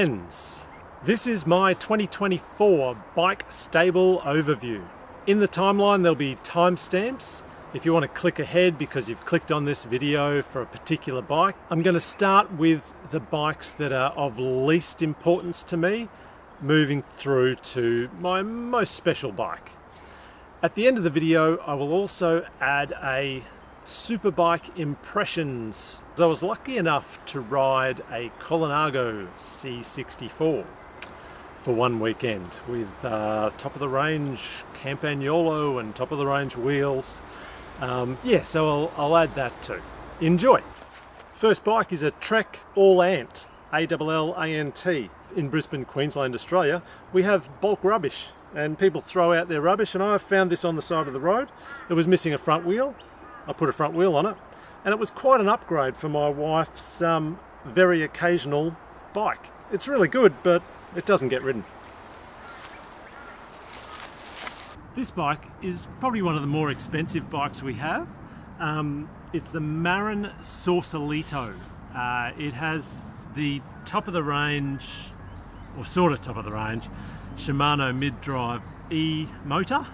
friends. This is my 2024 bike stable overview. In the timeline there'll be timestamps if you want to click ahead because you've clicked on this video for a particular bike. I'm going to start with the bikes that are of least importance to me, moving through to my most special bike. At the end of the video I will also add a Superbike impressions. I was lucky enough to ride a Colnago C64 for one weekend with top of the range Campolo and top of the range wheels. So I'll add that too. Enjoy! First bike is a Trek All-Ant, A-L-L-A-N-T. In Brisbane, Queensland, Australia, we have bulk rubbish and people throw out their rubbish, and I found this on the side of the road. It was missing a front wheel. I put a front wheel on it, and it was quite an upgrade for my wife's very occasional bike. It's really good, but it doesn't get ridden. This bike is probably one of the more expensive bikes we have. It's the Marin Sausalito. It has the top of the range, or sort of top of the range, Shimano mid-drive E motor.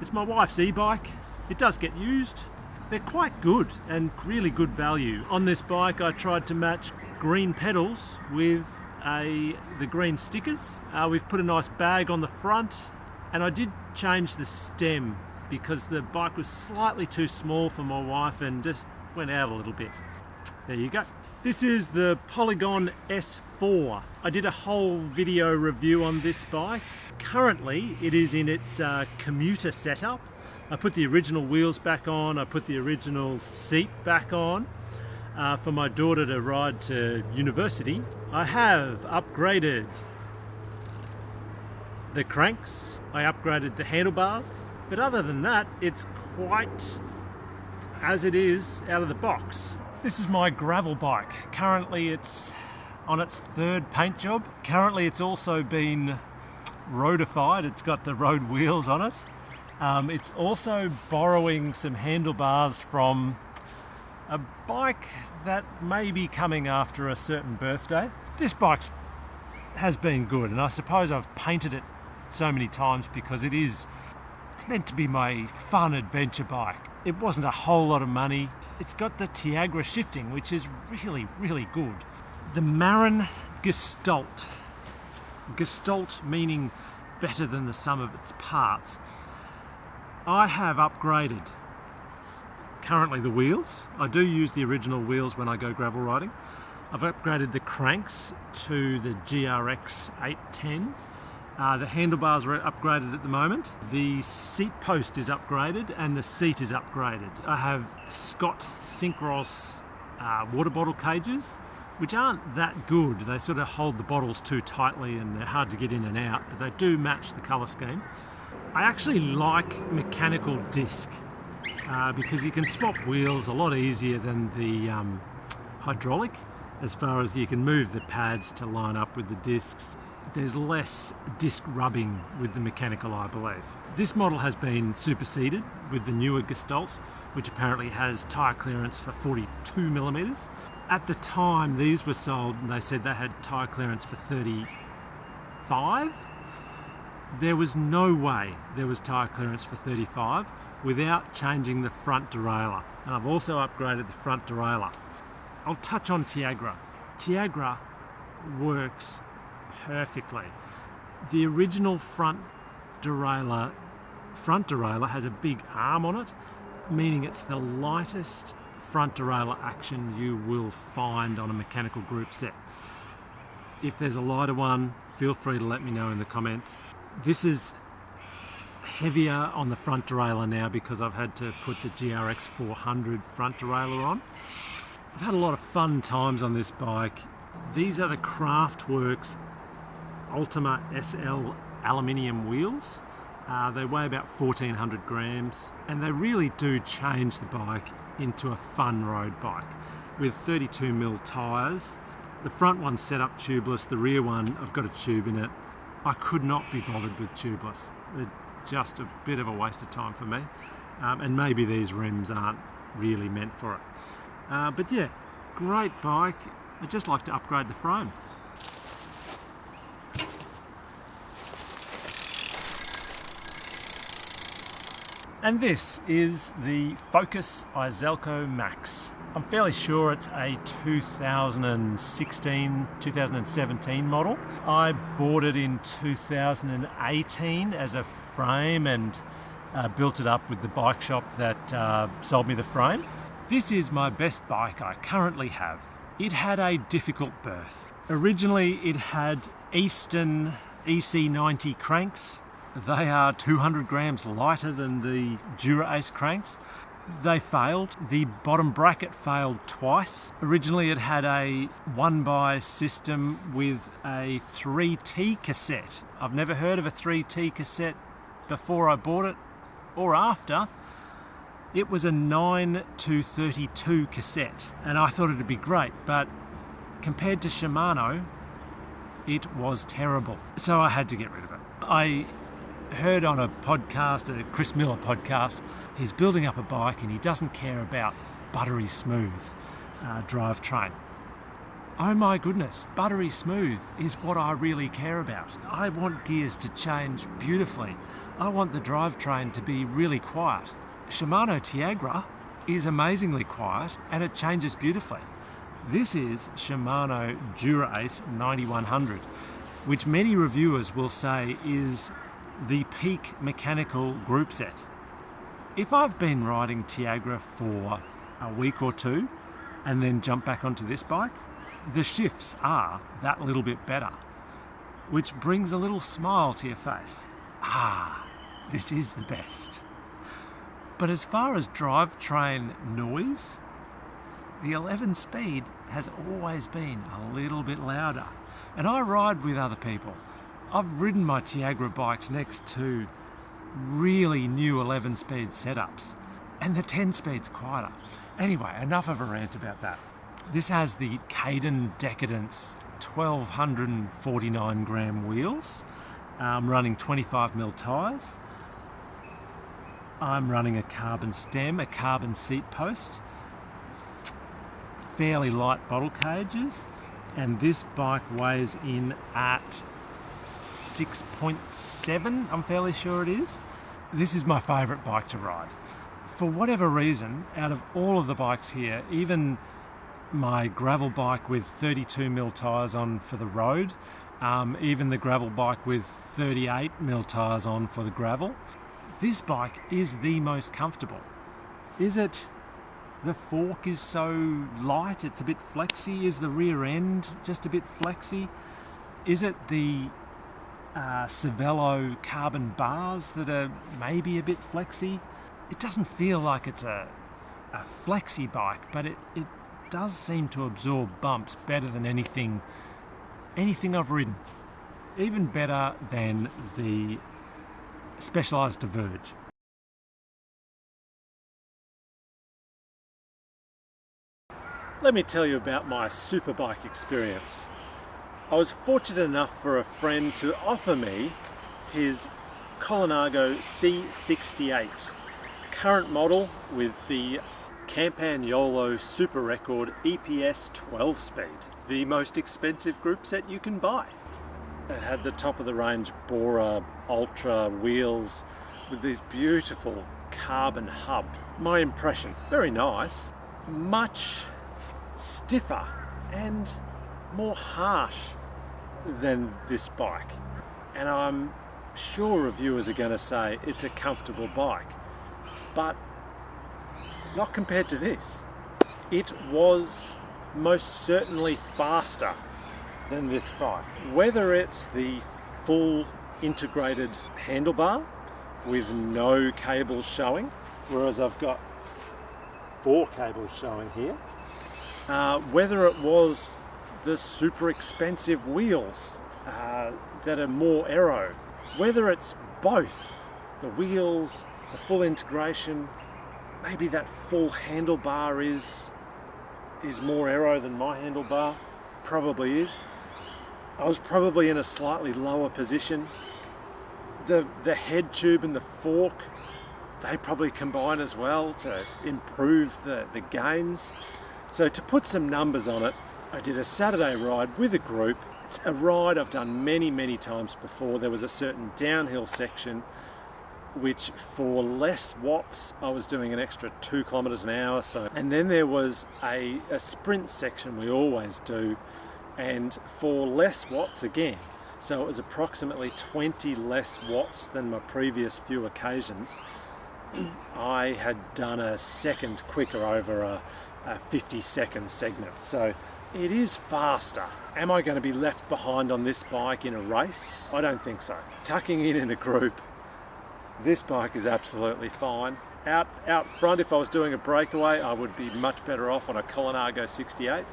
It's my wife's e-bike. It does get used. They're quite good and really good value. On this bike I tried to match green pedals with the green stickers. We've put a nice bag on the front, and I did change the stem because the bike was slightly too small for my wife and just went out a little bit. There you go. This is the Polygon S4. I did a whole video review on this bike. Currently it is in its commuter setup. I put the original wheels back on, I put the original seat back on for my daughter to ride to university. I have upgraded the cranks, I upgraded the handlebars, but other than that, it's quite as it is out of the box. This is my gravel bike. Currently it's on its third paint job. Currently it's also been roadified, it's got the road wheels on it. It's also borrowing some handlebars from a bike that may be coming after a certain birthday. This bike has been good, and I suppose I've painted it so many times because it's meant to be my fun adventure bike. It wasn't a whole lot of money. It's got the Tiagra shifting, which is really, really good. The Marin Gastalt. Gestalt meaning better than the sum of its parts. I have upgraded currently the wheels. I do use the original wheels when I go gravel riding. I've upgraded the cranks to the GRX 810. The handlebars are upgraded at the moment. The seat post is upgraded and the seat is upgraded. I have Scott Synchros water bottle cages, which aren't that good. They sort of hold the bottles too tightly and they're hard to get in and out, but they do match the colour scheme. I actually like mechanical disc because you can swap wheels a lot easier than the hydraulic, as far as you can move the pads to line up with the discs. There's less disc rubbing with the mechanical, I believe. This model has been superseded with the newer Gastalt, which apparently has tyre clearance for 42mm. At the time these were sold, they said they had tyre clearance for 35. There was no way there was tyre clearance for 35 without changing the front derailleur. And I've also upgraded the front derailleur. I'll touch on Tiagra. Tiagra works perfectly. The original front derailleur has a big arm on it, meaning it's the lightest front derailleur action you will find on a mechanical group set. If there's a lighter one, feel free to let me know in the comments. This is heavier on the front derailleur now because I've had to put the GRX 400 front derailleur on. I've had a lot of fun times on this bike. These are the Craftworks Ultima SL aluminium wheels. They weigh about 1400 grams and they really do change the bike into a fun road bike. With 32mm tyres. The front one's set up tubeless, the rear one I've got a tube in it. I could not be bothered with tubeless. They're just a bit of a waste of time for me. And maybe these rims aren't really meant for it. But yeah, great bike. I'd just like to upgrade the frame. And this is the Focus Izalco Max. I'm fairly sure it's a 2016, 2017 model. I bought it in 2018 as a frame and built it up with the bike shop that sold me the frame. This is my best bike I currently have. It had a difficult birth. Originally it had Eastern EC90 cranks. They are 200 grams lighter than the Dura-Ace cranks. They failed. The bottom bracket failed twice. Originally it had a 1x system with a 3T cassette. I've never heard of a 3T cassette before I bought it or after. It was a 9-32 cassette and I thought it'd be great, but compared to Shimano, it was terrible. So I had to get rid of it. I heard on a podcast, a Chris Miller podcast, he's building up a bike and he doesn't care about buttery smooth drivetrain. Oh my goodness, buttery smooth is what I really care about. I want gears to change beautifully. I want the drivetrain to be really quiet. Shimano Tiagra is amazingly quiet and it changes beautifully. This is Shimano Dura-Ace 9100, which many reviewers will say is the peak mechanical group set. If I've been riding Tiagra for a week or two and then jump back onto this bike, the shifts are that little bit better, which brings a little smile to your face. This is the best. But as far as drivetrain noise, the 11 speed has always been a little bit louder. And I ride with other people. I've ridden my Tiagra bikes next to really new 11 speed setups and the 10 speed's quieter. Anyway, enough of a rant about that. This has the Caden Decadence 1249 gram wheels. I'm running 25mm tyres. I'm running a carbon stem, a carbon seat post, fairly light bottle cages, and this bike weighs in at 6.7, I'm fairly sure it is. This is my favourite bike to ride. For whatever reason, out of all of the bikes here, even my gravel bike with 32mm tyres on for the road, even the gravel bike with 38mm tyres on for the gravel, this bike is the most comfortable. Is it the fork is so light, it's a bit flexy? Is the rear end just a bit flexy? Is it the Cervelo carbon bars that are maybe a bit flexy? It doesn't feel like it's a flexy bike, but it does seem to absorb bumps better than anything I've ridden. Even better than the Specialized Diverge. Let me tell you about my superbike experience. I was fortunate enough for a friend to offer me his Colnago C68, current model with the Campagnolo Super Record EPS 12 speed, the most expensive group set you can buy. It had the top of the range Bora Ultra wheels with this beautiful carbon hub. My impression, very nice, much stiffer and more harsh than this bike. And I'm sure reviewers are going to say it's a comfortable bike, but not compared to this. It was most certainly faster than this bike. Whether it's the full integrated handlebar with no cables showing, whereas I've got 4 cables showing here, whether it was the super expensive wheels that are more aero, whether it's both, the wheels, the full integration, maybe that full handlebar is more aero than my handlebar, probably is. I was probably in a slightly lower position. The head tube and the fork, they probably combine as well to improve the gains. So to put some numbers on it, I did a Saturday ride with a group. It's a ride I've done many, many times before. There was a certain downhill section which for less watts I was doing an extra 2 kilometers an hour. So, and then there was a sprint section we always do, and for less watts again. So it was approximately 20 less watts than my previous few occasions. I had done a second quicker over a 50-second segment. So it is faster. Am I going to be left behind on this bike in a race? I don't think so. Tucking in a group, this bike is absolutely fine. Out front, if I was doing a breakaway, I would be much better off on a Colnago 68.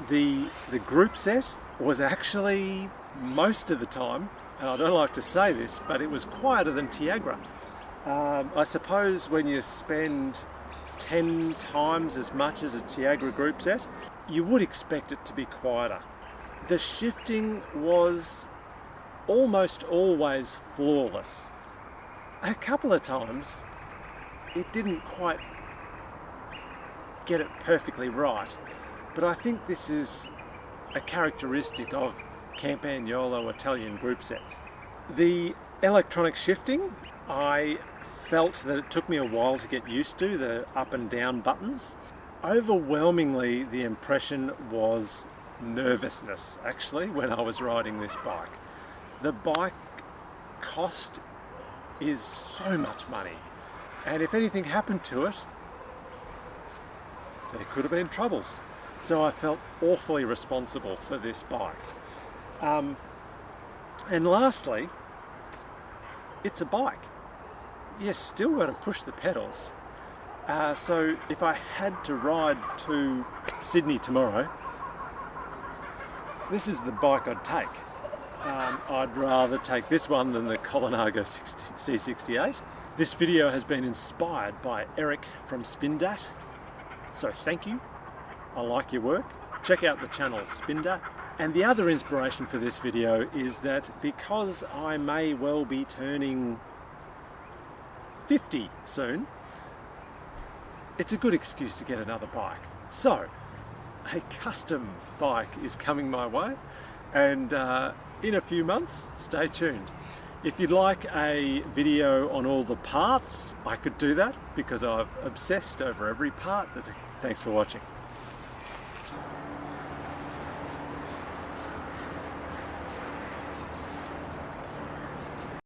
The group set was actually, most of the time, and I don't like to say this, but it was quieter than Tiagra. I suppose when you spend 10 times as much as a Tiagra group set, you would expect it to be quieter. The shifting was almost always flawless. A couple of times it didn't quite get it perfectly right, but I think this is a characteristic of Campagnolo Italian group sets. The electronic shifting, I felt that it took me a while to get used to, the up and down buttons. Overwhelmingly, the impression was nervousness, actually, when I was riding this bike. The bike cost is so much money, and if anything happened to it, there could have been troubles. So I felt awfully responsible for this bike. And lastly, it's a bike. You still got to push the pedals. So if I had to ride to Sydney tomorrow, this is the bike I'd take. I'd rather take this one than the Colnago C68. This video has been inspired by Eric from Spindat, so thank you. I like your work. Check out the channel Spindat. And the other inspiration for this video is that because I may well be turning 50 soon, it's a good excuse to get another bike. So, a custom bike is coming my way, and in a few months, stay tuned. If you'd like a video on all the parts, I could do that because I've obsessed over every part. Thanks for watching.